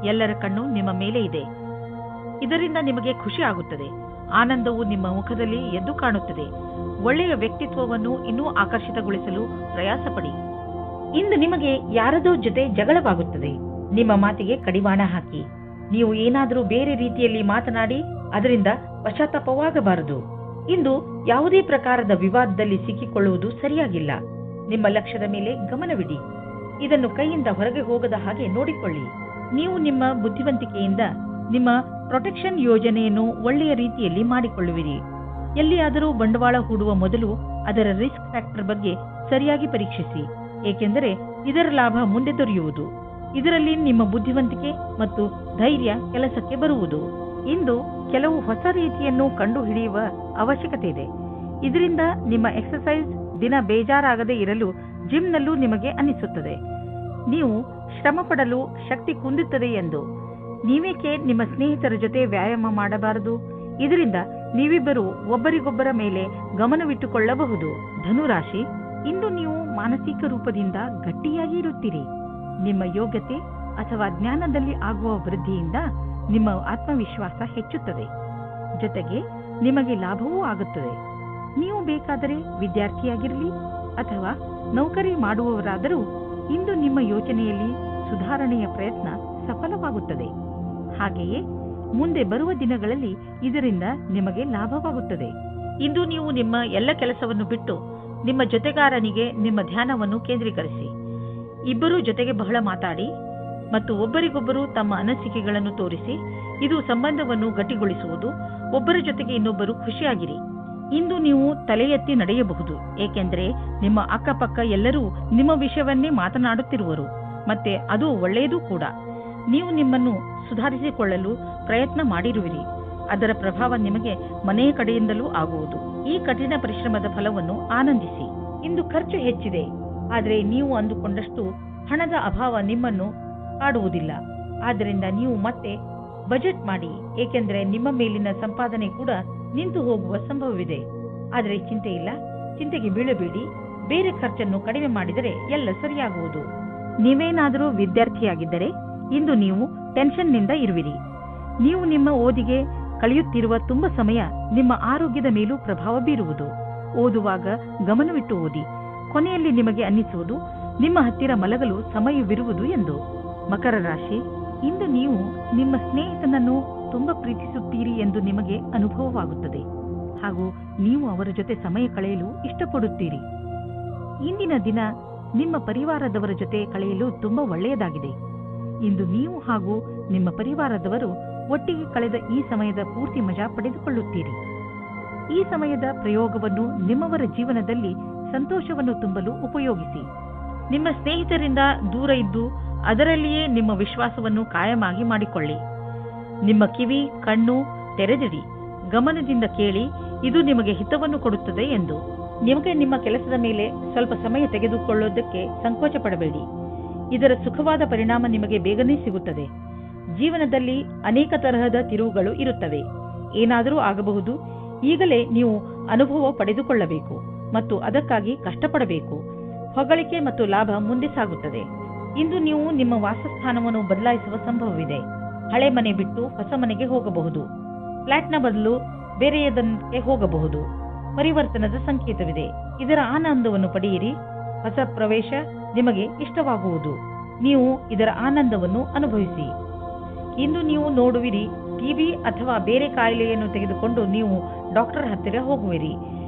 ಎಲ್ಲರ ಕಣ್ಣು ನಿಮ್ಮ ಮೇಲೆ ಇದೆ. ಇದರಿಂದ ನಿಮಗೆ ಖುಷಿ ಆಗುತ್ತದೆ. ಆನಂದವು ನಿಮ್ಮ ಮುಖದಲ್ಲಿ ಎದ್ದು ಕಾಣುತ್ತದೆ. ಒಳ್ಳೆಯ ವ್ಯಕ್ತಿತ್ವವನ್ನು ಇನ್ನೂ ಆಕರ್ಷಿತಗೊಳಿಸಲು ಪ್ರಯಾಸ ಪಡಿ. ಇಂದು ನಿಮಗೆ ಯಾರದೋ ಜೊತೆ ಜಗಳವಾಗುತ್ತದೆ. ನಿಮ್ಮ ಮಾತಿಗೆ ಕಡಿವಾಣ ಹಾಕಿ. ನೀವು ಏನಾದರೂ ಬೇರೆ ರೀತಿಯಲ್ಲಿ ಮಾತನಾಡಿ ಅದರಿಂದ ಪಶ್ಚಾತ್ತಾಪವಾಗಬಾರದು. ಇಂದು ಯಾವುದೇ ಪ್ರಕಾರದ ವಿವಾದದಲ್ಲಿ ಸಿಕ್ಕಿಕೊಳ್ಳುವುದು ಸರಿಯಾಗಿಲ್ಲ. ನಿಮ್ಮ ಲಕ್ಷ್ಯದ ಮೇಲೆ ಗಮನವಿಡಿ. ಇದನ್ನು ಕೈಯಿಂದ ಹೊರಗೆ ಹೋಗದ ಹಾಗೆ ನೋಡಿಕೊಳ್ಳಿ. ನೀವು ನಿಮ್ಮ ಬುದ್ಧಿವಂತಿಕೆಯಿಂದ ನಿಮ್ಮ ಪ್ರೊಟೆಕ್ಷನ್ ಯೋಜನೆಯನ್ನು ಒಳ್ಳೆಯ ರೀತಿಯಲ್ಲಿ ಮಾಡಿಕೊಳ್ಳುವಿರಿ. ಎಲ್ಲಿಯಾದರೂ ಬಂಡವಾಳ ಹೂಡುವ ಮೊದಲು ಅದರ ರಿಸ್ಕ್ ಫ್ಯಾಕ್ಟರ್ ಬಗ್ಗೆ ಸರಿಯಾಗಿ ಪರೀಕ್ಷಿಸಿ, ಏಕೆಂದರೆ ಇದರ ಲಾಭ ಮುಂದೆ ದೊರೆಯುವುದು. ಇದರಲ್ಲಿ ನಿಮ್ಮ ಬುದ್ಧಿವಂತಿಕೆ ಮತ್ತು ಧೈರ್ಯ ಕೆಲಸಕ್ಕೆ ಬರುವುದು. ಇಂದು ಕೆಲವು ಹೊಸ ರೀತಿಯನ್ನು ಕಂಡುಹಿಡಿಯುವ ಅವಶ್ಯಕತೆ ಇದೆ. ಇದರಿಂದ ನಿಮ್ಮ ಎಕ್ಸರ್ಸೈಸ್ ದಿನ ಬೇಜಾರಾಗದೇ ಇರಲು ಜಿಮ್ನಲ್ಲೂ ನಿಮಗೆ ಅನಿಸುತ್ತದೆ. ನೀವು ಶ್ರಮ ಪಡಲು ಶಕ್ತಿ ಕುಂದುತ್ತದೆ ಎಂದು. ನೀವೇಕೆ ನಿಮ್ಮ ಸ್ನೇಹಿತರ ಜೊತೆ ವ್ಯಾಯಾಮ ಮಾಡಬಾರದು? ಇದರಿಂದ ನೀವಿಬ್ಬರು ಒಬ್ಬರಿಗೊಬ್ಬರ ಮೇಲೆ ಗಮನವಿಟ್ಟುಕೊಳ್ಳಬಹುದು. ಧನುರಾಶಿ, ಇಂದು ನೀವು ಮಾನಸಿಕ ರೂಪದಿಂದ ಗಟ್ಟಿಯಾಗಿ ಇರುತ್ತೀರಿ. ನಿಮ್ಮ ಯೋಗ್ಯತೆ ಅಥವಾ ಜ್ಞಾನದಲ್ಲಿ ಆಗುವ ವೃದ್ಧಿಯಿಂದ ನಿಮ್ಮ ಆತ್ಮವಿಶ್ವಾಸ ಹೆಚ್ಚುತ್ತದೆ. ಜೊತೆಗೆ ನಿಮಗೆ ಲಾಭವೂ ಆಗುತ್ತದೆ. ನೀವು ಬೇಕಾದರೆ ವಿದ್ಯಾರ್ಥಿಯಾಗಿರಲಿ ಅಥವಾ ನೌಕರಿ ಮಾಡುವವರಾದರೂ ಇಂದು ನಿಮ್ಮ ಯೋಚನೆಯಲ್ಲಿ ಸುಧಾರಣೆಯ ಪ್ರಯತ್ನ ಸಫಲವಾಗುತ್ತದೆ. ಹಾಗೆಯೇ ಮುಂದೆ ಬರುವ ದಿನಗಳಲ್ಲಿ ಇದರಿಂದ ನಿಮಗೆ ಲಾಭವಾಗುತ್ತದೆ. ಇಂದು ನೀವು ನಿಮ್ಮ ಎಲ್ಲ ಕೆಲಸವನ್ನು ಬಿಟ್ಟು ನಿಮ್ಮ ಜೊತೆಗಾರನಿಗೆ ನಿಮ್ಮ ಧ್ಯಾನವನ್ನು ಕೇಂದ್ರೀಕರಿಸಿ. ಇಬ್ಬರೂ ಜೊತೆಗೆ ಬಹಳ ಮಾತಾಡಿ ಮತ್ತು ಒಬ್ಬರಿಗೊಬ್ಬರು ತಮ್ಮ ಅನಿಸಿಕೆಗಳನ್ನು ತೋರಿಸಿ. ಇದು ಸಂಬಂಧವನ್ನು ಗಟ್ಟಿಗೊಳಿಸುವುದು. ಒಬ್ಬರ ಜೊತೆಗೆ ಇನ್ನೊಬ್ಬರು ಖುಷಿಯಾಗಿರಿ. ಇಂದು ನೀವು ತಲೆ ಎತ್ತಿ ನಡೆಯಬಹುದು, ಏಕೆಂದರೆ ನಿಮ್ಮ ಅಕ್ಕಪಕ್ಕ ಎಲ್ಲರೂ ನಿಮ್ಮ ವಿಷಯವನ್ನೇ ಮಾತನಾಡುತ್ತಿರುವರು. ಮತ್ತೆ ಅದು ಒಳ್ಳೆಯದೂ ಕೂಡ. ನೀವು ನಿಮ್ಮನ್ನು ಸುಧಾರಿಸಿಕೊಳ್ಳಲು ಪ್ರಯತ್ನ ಮಾಡಿರುವಿರಿ. ಅದರ ಪ್ರಭಾವ ನಿಮಗೆ ಮನೆಯ ಕಡೆಯಿಂದಲೂ ಆಗುವುದು. ಈ ಕಠಿಣ ಪರಿಶ್ರಮದ ಫಲವನ್ನು ಆನಂದಿಸಿ. ಇಂದು ಖರ್ಚು ಹೆಚ್ಚಿದೆ, ಆದರೆ ನೀವು ಅಂದುಕೊಂಡಷ್ಟು ಹಣದ ಅಭಾವ ನಿಮ್ಮನ್ನು ಕಾಡುವುದಿಲ್ಲ. ಆದ್ದರಿಂದ ನೀವು ಮತ್ತೆ ಬಜೆಟ್ ಮಾಡಿ, ಏಕೆಂದರೆ ನಿಮ್ಮ ಮೇಲಿನ ಸಂಪಾದನೆ ಕೂಡ ನಿಂತು ಹೋಗುವ ಸಂಭವವಿದೆ. ಆದರೆ ಚಿಂತೆ ಇಲ್ಲ, ಚಿಂತೆಗೆ ಬೀಳಬೇಡಿ. ಬೇರೆ ಖರ್ಚನ್ನು ಕಡಿಮೆ ಮಾಡಿದರೆ ಎಲ್ಲ ಸರಿಯಾಗುವುದು. ನೀವೇನಾದರೂ ವಿದ್ಯಾರ್ಥಿಯಾಗಿದ್ದರೆ ಇಂದು ನೀವು ಟೆನ್ಷನ್ನಿಂದ ಇರುವಿರಿ. ನೀವು ನಿಮ್ಮ ಓದಿಗೆ ಕಳೆಯುತ್ತಿರುವ ತುಂಬ ಸಮಯ ನಿಮ್ಮ ಆರೋಗ್ಯದ ಮೇಲೂ ಪ್ರಭಾವ ಬೀರುವುದು. ಓದುವಾಗ ಗಮನವಿಟ್ಟು ಓದಿ. ಕೊನೆಯಲ್ಲಿ ನಿಮಗೆ ಅನ್ನಿಸುವುದು ನಿಮ್ಮ ಹತ್ತಿರ ಮಲಗಲು ಸಮಯವಿರುವುದು ಎಂದು. ಮಕರ ರಾಶಿ, ಇಂದು ನೀವು ನಿಮ್ಮ ಸ್ನೇಹಿತನನ್ನು ತುಂಬಾ ಪ್ರೀತಿಸುತ್ತೀರಿ ಎಂದು ನಿಮಗೆ ಅನುಭವವಾಗುತ್ತದೆ ಹಾಗೂ ನೀವು ಅವರ ಜೊತೆ ಸಮಯ ಕಳೆಯಲು ಇಷ್ಟಪಡುತ್ತೀರಿ. ಇಂದಿನ ದಿನ ನಿಮ್ಮ ಪರಿವಾರದವರ ಜೊತೆ ಕಳೆಯಲು ತುಂಬಾ ಒಳ್ಳೆಯದಾಗಿದೆ. ಇಂದು ನೀವು ಹಾಗೂ ನಿಮ್ಮ ಪರಿವಾರದವರು ಒಟ್ಟಿಗೆ ಕಳೆದ ಈ ಸಮಯದ ಪೂರ್ತಿ ಮಜಾ ಪಡೆದುಕೊಳ್ಳುತ್ತೀರಿ. ಈ ಸಮಯದ ಪ್ರಯೋಗವನ್ನು ನಿಮ್ಮವರ ಜೀವನದಲ್ಲಿ ಸಂತೋಷವನ್ನು ತುಂಬಲು ಉಪಯೋಗಿಸಿ. ನಿಮ್ಮ ಸ್ನೇಹಿತರಿಂದ ದೂರ ಇದ್ದು ಅದರಲ್ಲಿಯೇ ನಿಮ್ಮ ವಿಶ್ವಾಸವನ್ನು ಕಾಯಮಾಗಿ ಮಾಡಿಕೊಳ್ಳಿ. ನಿಮ್ಮ ಕಿವಿ, ಕಣ್ಣು ತೆರೆದಿಡಿ. ಗಮನದಿಂದ ಕೇಳಿ, ಇದು ನಿಮಗೆ ಹಿತವನ್ನು ಕೊಡುತ್ತದೆ ಎಂದು. ನಿಮಗೆ ನಿಮ್ಮ ಕೆಲಸದ ಮೇಲೆ ಸ್ವಲ್ಪ ಸಮಯ ತೆಗೆದುಕೊಳ್ಳೋದಕ್ಕೆ ಸಂಕೋಚ ಪಡಬೇಡಿ. ಇದರ ಸುಖವಾದ ಪರಿಣಾಮ ನಿಮಗೆ ಬೇಗನೆ ಸಿಗುತ್ತದೆ. ಜೀವನದಲ್ಲಿ ಅನೇಕ ತರಹದ ತಿರುವುಗಳು ಇರುತ್ತವೆ. ಏನಾದರೂ ಆಗಬಹುದು. ಈಗಲೇ ನೀವು ಅನುಭವ ಪಡೆದುಕೊಳ್ಳಬೇಕು ಮತ್ತು ಅದಕ್ಕಾಗಿ ಕಷ್ಟಪಡಬೇಕು. ಹೊಗಳಿಕೆ ಮತ್ತು ಲಾಭ ಮುಂದೆ ಸಾಗುತ್ತದೆ. ಇಂದು ನೀವು ನಿಮ್ಮ ವಾಸಸ್ಥಾನವನ್ನು ಬದಲಾಯಿಸುವ ಸಂಭವವಿದೆ. ಹಳೆ ಮನೆ ಬಿಟ್ಟು ಹೊಸ ಮನೆಗೆ ಹೋಗಬಹುದು. ಫ್ಲಾಟ್ನ ಬದಲು ಬೇರೆಯದಕ್ಕೆ ಹೋಗಬಹುದು. ಪರಿವರ್ತನದ ಸಂಕೇತವಿದೆ. ಇದರ ಆನಂದವನ್ನು ಪಡೆಯಿರಿ. ಹೊಸ ಪ್ರವೇಶ ನಿಮಗೆ ಇಷ್ಟವಾಗುವುದು. ನೀವು ಇದರ ಆನಂದವನ್ನು ಅನುಭವಿಸಿ. ಇಂದು ನೀವು ನೋಡುವಿರಿ, ಟಿಬಿ ಅಥವಾ ಬೇರೆ ಕಾಯಿಲೆಯನ್ನು ತೆಗೆದುಕೊಂಡು ನೀವು ಡಾಕ್ಟರ್ ಹತ್ತಿರ ಹೋಗುವಿರಿ,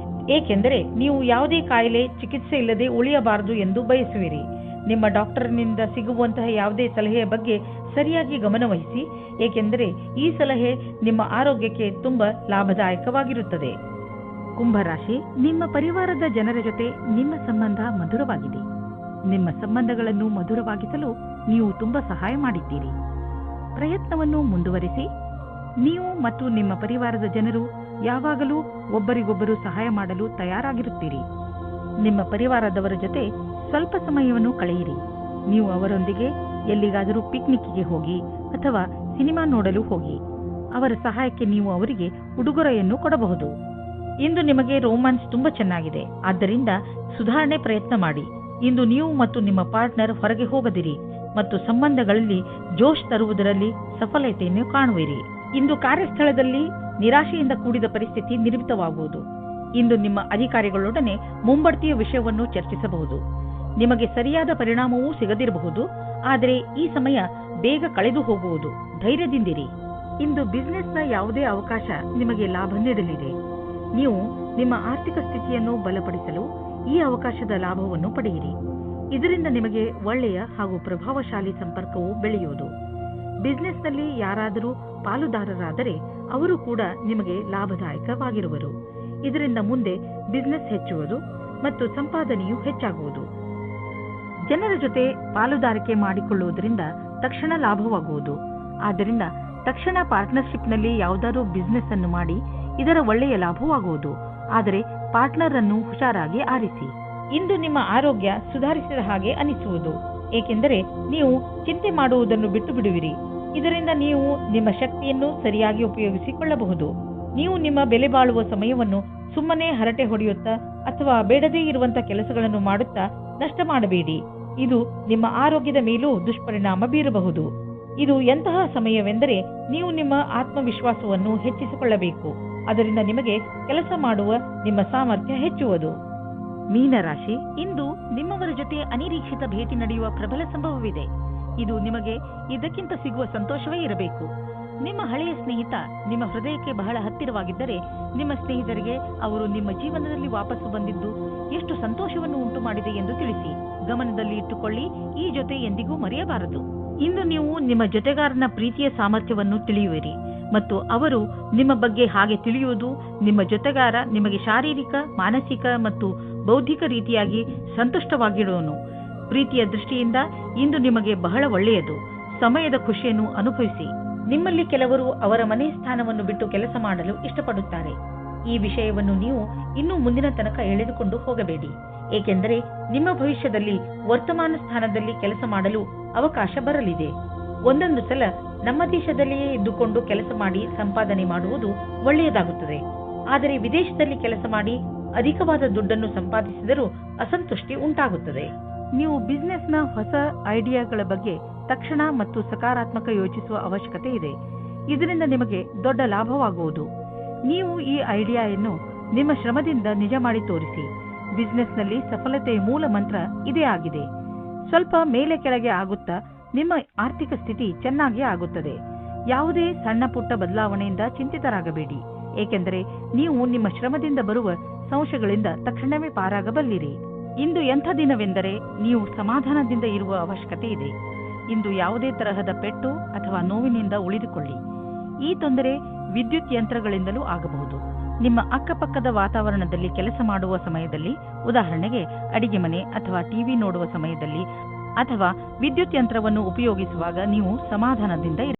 ಏಕೆಂದರೆ ನೀವು ಯಾವುದೇ ಕಾಯಿಲೆ ಚಿಕಿತ್ಸೆ ಇಲ್ಲದೆ ಉಳಿಯಬಾರದು ಎಂದು ಬಯಸುವಿರಿ. ನಿಮ್ಮ ಡಾಕ್ಟರ್ನಿಂದ ಸಿಗುವಂತಹ ಯಾವುದೇ ಸಲಹೆಯ ಬಗ್ಗೆ ಸರಿಯಾಗಿ ಗಮನವಹಿಸಿ, ಏಕೆಂದರೆ ಈ ಸಲಹೆ ನಿಮ್ಮ ಆರೋಗ್ಯಕ್ಕೆ ತುಂಬಾ ಲಾಭದಾಯಕವಾಗಿರುತ್ತದೆ. ಕುಂಭರಾಶಿ, ನಿಮ್ಮ ಪರಿವಾರದ ಜನರ ಜೊತೆ ನಿಮ್ಮ ಸಂಬಂಧ ಮಧುರವಾಗಿದೆ. ನಿಮ್ಮ ಸಂಬಂಧಗಳನ್ನು ಮಧುರವಾಗಿಸಲು ನೀವು ತುಂಬಾ ಸಹಾಯ ಮಾಡಿದ್ದೀರಿ. ಪ್ರಯತ್ನವನ್ನು ಮುಂದುವರಿಸಿ. ನೀವು ಮತ್ತು ನಿಮ್ಮ ಪರಿವಾರದ ಜನರು ಯಾವಾಗಲೂ ಒಬ್ಬರಿಗೊಬ್ಬರು ಸಹಾಯ ಮಾಡಲು ತಯಾರಾಗಿರುತ್ತೀರಿ. ನಿಮ್ಮ ಪರಿವಾರದವರ ಜೊತೆ ಸ್ವಲ್ಪ ಸಮಯವನ್ನು ಕಳೆಯಿರಿ. ನೀವು ಅವರೊಂದಿಗೆ ಎಲ್ಲಿಗಾದರೂ ಪಿಕ್ನಿಕ್ಗೆ ಹೋಗಿ ಅಥವಾ ಸಿನಿಮಾ ನೋಡಲು ಹೋಗಿ. ಅವರ ಸಹಾಯಕ್ಕೆ ನೀವು ಅವರಿಗೆ ಉಡುಗೊರೆಯನ್ನು ಕೊಡಬಹುದು. ಇಂದು ನಿಮಗೆ ರೋಮ್ಯಾನ್ಸ್ ತುಂಬಾ ಚೆನ್ನಾಗಿದೆ, ಆದ್ದರಿಂದ ಸುಧಾರಣೆ ಪ್ರಯತ್ನ ಮಾಡಿ. ಇಂದು ನೀವು ಮತ್ತು ನಿಮ್ಮ ಪಾರ್ಟ್ನರ್ ಹೊರಗೆ ಹೋಗದಿರಿ ಮತ್ತು ಸಂಬಂಧಗಳಲ್ಲಿ ಜೋಶ್ ತರುವುದರಲ್ಲಿ ಸಫಲತೆಯನ್ನು ಕಾಣುವಿರಿ. ಇಂದು ಕಾರ್ಯಸ್ಥಳದಲ್ಲಿ ನಿರಾಶೆಯಿಂದ ಕೂಡಿದ ಪರಿಸ್ಥಿತಿ ನಿರ್ಮಿತವಾಗುವುದು. ಇಂದು ನಿಮ್ಮ ಅಧಿಕಾರಿಗಳೊಡನೆ ಮುಂಬಡ್ತಿಯ ವಿಷಯವನ್ನು ಚರ್ಚಿಸಬಹುದು. ನಿಮಗೆ ಸರಿಯಾದ ಪರಿಣಾಮವೂ ಸಿಗದಿರಬಹುದು, ಆದರೆ ಈ ಸಮಯ ಬೇಗ ಕಳೆದು ಹೋಗುವುದು. ಧೈರ್ಯದಿಂದಿರಿ. ಇಂದು ಬಿಸಿನೆಸ್ನ ಯಾವುದೇ ಅವಕಾಶ ನಿಮಗೆ ಲಾಭ ನೀಡಲಿದೆ. ನೀವು ನಿಮ್ಮ ಆರ್ಥಿಕ ಸ್ಥಿತಿಯನ್ನು ಬಲಪಡಿಸಲು ಈ ಅವಕಾಶದ ಲಾಭವನ್ನು ಪಡೆಯಿರಿ. ಇದರಿಂದ ನಿಮಗೆ ಒಳ್ಳೆಯ ಹಾಗೂ ಪ್ರಭಾವಶಾಲಿ ಸಂಪರ್ಕವು ಬೆಳೆಯುವುದು. ಬಿಸಿನೆಸ್ನಲ್ಲಿ ಯಾರಾದರೂ ಪಾಲುದಾರರಾದರೆ ಅವರು ಕೂಡ ನಿಮಗೆ ಲಾಭದಾಯಕವಾಗಿರುವರು. ಇದರಿಂದ ಮುಂದೆ ಬಿಸಿನೆಸ್ ಹೆಚ್ಚುವುದು ಮತ್ತು ಸಂಪಾದನೆಯು ಹೆಚ್ಚಾಗುವುದು. ಜನರ ಜೊತೆ ಪಾಲುದಾರಿಕೆ ಮಾಡಿಕೊಳ್ಳುವುದರಿಂದ ತಕ್ಷಣ ಲಾಭವಾಗುವುದು. ಆದ್ದರಿಂದ ತಕ್ಷಣ ಪಾರ್ಟ್ನರ್ಶಿಪ್ನಲ್ಲಿ ಯಾವುದಾದ್ರೂ ಬಿಸಿನೆಸ್ ಅನ್ನು ಮಾಡಿ ಇದರ ಒಳ್ಳೆಯ ಲಾಭವಾಗುವುದು. ಆದರೆ ಪಾರ್ಟ್ನರ್ ಅನ್ನು ಹುಷಾರಾಗಿ ಆರಿಸಿ. ಇಂದು ನಿಮ್ಮ ಆರೋಗ್ಯ ಸುಧಾರಿಸಿದ ಹಾಗೆ ಅನಿಸುವುದು, ಏಕೆಂದರೆ ನೀವು ಚಿಂತೆ ಮಾಡುವುದನ್ನು ಬಿಟ್ಟು ಬಿಡುವಿರಿ. ಇದರಿಂದ ನೀವು ನಿಮ್ಮ ಶಕ್ತಿಯನ್ನು ಸರಿಯಾಗಿ ಉಪಯೋಗಿಸಿಕೊಳ್ಳಬಹುದು. ನೀವು ನಿಮ್ಮ ಬೆಲೆ ಬಾಳುವ ಸಮಯವನ್ನು ಸುಮ್ಮನೆ ಹರಟೆ ಹೊಡೆಯುತ್ತಾ ಅಥವಾ ಬೇಡದೇ ಇರುವಂತಹ ಕೆಲಸಗಳನ್ನು ಮಾಡುತ್ತಾ ನಷ್ಟ ಮಾಡಬೇಡಿ. ಇದು ನಿಮ್ಮ ಆರೋಗ್ಯದ ಮೇಲೂ ದುಷ್ಪರಿಣಾಮ ಬೀರಬಹುದು. ಇದು ಎಂತಹ ಸಮಯವೆಂದರೆ ನೀವು ನಿಮ್ಮ ಆತ್ಮವಿಶ್ವಾಸವನ್ನು ಹೆಚ್ಚಿಸಿಕೊಳ್ಳಬೇಕು. ಅದರಿಂದ ನಿಮಗೆ ಕೆಲಸ ಮಾಡುವ ನಿಮ್ಮ ಸಾಮರ್ಥ್ಯ ಹೆಚ್ಚುವುದು. ಮೀನರಾಶಿ, ಇಂದು ನಿಮ್ಮವರ ಜೊತೆ ಅನಿರೀಕ್ಷಿತ ಭೇಟಿ ನಡೆಯುವ ಪ್ರಬಲ ಸಂಭವವಿದೆ. ಇದು ನಿಮಗೆ ಇದಕ್ಕಿಂತ ಸಿಗುವ ಸಂತೋಷವೇ ಇರಬೇಕು. ನಿಮ್ಮ ಹಳೆಯ ಸ್ನೇಹಿತ ನಿಮ್ಮ ಹೃದಯಕ್ಕೆ ಬಹಳ ಹತ್ತಿರವಾಗಿದ್ದರೆ ನಿಮ್ಮ ಸ್ನೇಹಿತರಿಗೆ ಅವರು ನಿಮ್ಮ ಜೀವನದಲ್ಲಿ ವಾಪಸ್ಸು ಬಂದಿದ್ದು ಎಷ್ಟು ಸಂತೋಷವನ್ನು ಉಂಟು ಮಾಡಿದೆ ಎಂದು ತಿಳಿಸಿ. ಗಮನದಲ್ಲಿ ಇಟ್ಟುಕೊಳ್ಳಿ, ಈ ಜೊತೆ ಎಂದಿಗೂ ಮರೆಯಬಾರದು. ಇಂದು ನೀವು ನಿಮ್ಮ ಜೊತೆಗಾರನ ಪ್ರೀತಿಯ ಸಾಮರ್ಥ್ಯವನ್ನು ತಿಳಿಯುವಿರಿ ಮತ್ತು ಅವರು ನಿಮ್ಮ ಬಗ್ಗೆ ಹಾಗೆ ತಿಳಿಯುವುದು ನಿಮ್ಮ ಜೊತೆಗಾರ ನಿಮಗೆ ಶಾರೀರಿಕ, ಮಾನಸಿಕ ಮತ್ತು ಬೌದ್ಧಿಕ ರೀತಿಯಾಗಿ ಸಂತುಷ್ಟವಾಗಿರುವನು. ಪ್ರೀತಿಯ ದೃಷ್ಟಿಯಿಂದ ಇಂದು ನಿಮಗೆ ಬಹಳ ಒಳ್ಳೆಯದು. ಸಮಯದ ಖುಷಿಯನ್ನು ಅನುಭವಿಸಿ. ನಿಮ್ಮಲ್ಲಿ ಕೆಲವರು ಅವರ ಮನೆ ಸ್ಥಾನವನ್ನು ಬಿಟ್ಟು ಕೆಲಸ ಮಾಡಲು ಇಷ್ಟಪಡುತ್ತಾರೆ. ಈ ವಿಷಯವನ್ನು ನೀವು ಇನ್ನೂ ಮುಂದಿನ ತನಕ ಎಳೆದುಕೊಂಡು ಹೋಗಬೇಡಿ, ಏಕೆಂದರೆ ನಿಮ್ಮ ಭವಿಷ್ಯದಲ್ಲಿ ವರ್ತಮಾನ ಸ್ಥಾನದಲ್ಲಿ ಕೆಲಸ ಮಾಡಲು ಅವಕಾಶ ಬರಲಿದೆ. ಒಂದೊಂದು ಸಲ ನಮ್ಮ ದೇಶದಲ್ಲಿಯೇ ಇದ್ದುಕೊಂಡು ಕೆಲಸ ಮಾಡಿ ಸಂಪಾದನೆ ಮಾಡುವುದು ಒಳ್ಳೆಯದಾಗುತ್ತದೆ. ಆದರೆ ವಿದೇಶದಲ್ಲಿ ಕೆಲಸ ಮಾಡಿ ಅಧಿಕವಾದ ದುಡ್ಡನ್ನು ಸಂಪಾದಿಸಿದರೂ ಅಸಂತುಷ್ಟಿ ಉಂಟಾಗುತ್ತದೆ. ನೀವು ಬಿಸಿನೆಸ್ನ ಹೊಸ ಐಡಿಯಾಗಳ ಬಗ್ಗೆ ತಕ್ಷಣ ಮತ್ತು ಸಕಾರಾತ್ಮಕ ಯೋಚಿಸುವ ಅವಶ್ಯಕತೆ ಇದೆ. ಇದರಿಂದ ನಿಮಗೆ ದೊಡ್ಡ ಲಾಭವಾಗುವುದು. ನೀವು ಈ ಐಡಿಯಾವನ್ನು ನಿಮ್ಮ ಶ್ರಮದಿಂದ ನಿಜ ಮಾಡಿ ತೋರಿಸಿ. ಬಿಸಿನೆಸ್ನಲ್ಲಿ ಸಫಲತೆಯ ಮೂಲ ಮಂತ್ರ ಇದೇ ಆಗಿದೆ. ಸ್ವಲ್ಪ ಮೇಲೆ ಕೆಳಗೆ ಆಗುತ್ತಾ ನಿಮ್ಮ ಆರ್ಥಿಕ ಸ್ಥಿತಿ ಚೆನ್ನಾಗಿ ಆಗುತ್ತದೆ. ಯಾವುದೇ ಸಣ್ಣ ಪುಟ್ಟ ಬದಲಾವಣೆಯಿಂದ ಚಿಂತಿತರಾಗಬೇಡಿ, ಏಕೆಂದರೆ ನೀವು ನಿಮ್ಮ ಶ್ರಮದಿಂದ ಬರುವ ಸಂಶಯಗಳಿಂದ ತಕ್ಷಣವೇ ಪಾರಾಗಬಲ್ಲಿರಿ. ಇಂದು ಎಂಥ ದಿನವೆಂದರೆ ನೀವು ಸಮಾಧಾನದಿಂದ ಇರುವ ಅವಶ್ಯಕತೆ ಇದೆ. ಇಂದು ಯಾವುದೇ ತರಹದ ಪೆಟ್ಟು ಅಥವಾ ನೋವಿನಿಂದ ಉಳಿದುಕೊಳ್ಳಿ. ಈ ತೊಂದರೆ ವಿದ್ಯುತ್ ಯಂತ್ರಗಳಿಂದಲೂ ಆಗಬಹುದು. ನಿಮ್ಮ ಅಕ್ಕಪಕ್ಕದ ವಾತಾವರಣದಲ್ಲಿ ಕೆಲಸ ಮಾಡುವ ಸಮಯದಲ್ಲಿ, ಉದಾಹರಣೆಗೆ ಅಡಿಗೆ ಮನೆ ಅಥವಾ ಟಿವಿ ನೋಡುವ ಸಮಯದಲ್ಲಿ ಅಥವಾ ವಿದ್ಯುತ್ ಯಂತ್ರವನ್ನು ಉಪಯೋಗಿಸುವಾಗ ನೀವು ಸಮಾಧಾನದಿಂದ